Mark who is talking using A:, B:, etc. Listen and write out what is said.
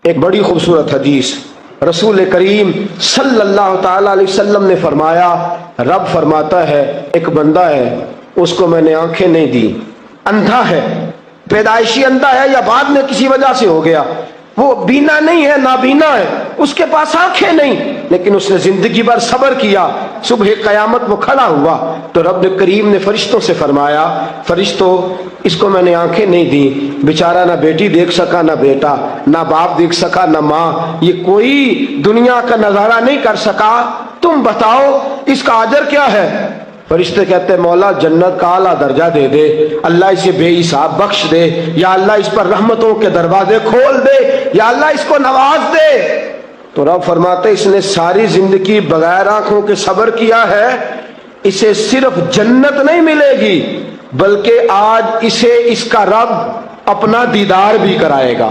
A: एक बड़ी खूबसूरत हदीस, रसूल करीम सल्लल्लाहु ताला अलैहि वसल्लम ने फरमाया, रब फरमाता है एक बंदा है, उसको मैंने आंखें नहीं दी, अंधा है, पैदाइशी अंधा है या बाद में किसी वजह से हो गया, वो बीना नहीं है, नाबीना है, उसके पास आंखें नहीं, लेकिन उसने जिंदगी भर सब्र किया, सुबह कयामत वो खड़ा हुआ तो रब करीम ने फरिश्तों से फरमाया, फरिश्तों इसको मैंने आंखें नहीं दी, बेचारा ना बेटी देख सका, ना बेटा, ना बाप देख सका, ना माँ, ये कोई दुनिया का नजारा नहीं कर सका, तुम बताओ इसका अजर क्या है। फरिश्ते कहते हैं मौला जन्नत का आला दर्जा दे दे, अल्लाह इसे बेहिसाब बख्श दे, या अल्लाह इस पर रहमतों के दरवाजे खोल दे, या अल्लाह इसको नवाज दे। तो रब फरमाते इसने सारी जिंदगी बगैर आंखों के सब्र किया है, इसे सिर्फ जन्नत नहीं मिलेगी बल्कि आज इसे इसका रब अपना दीदार भी कराएगा।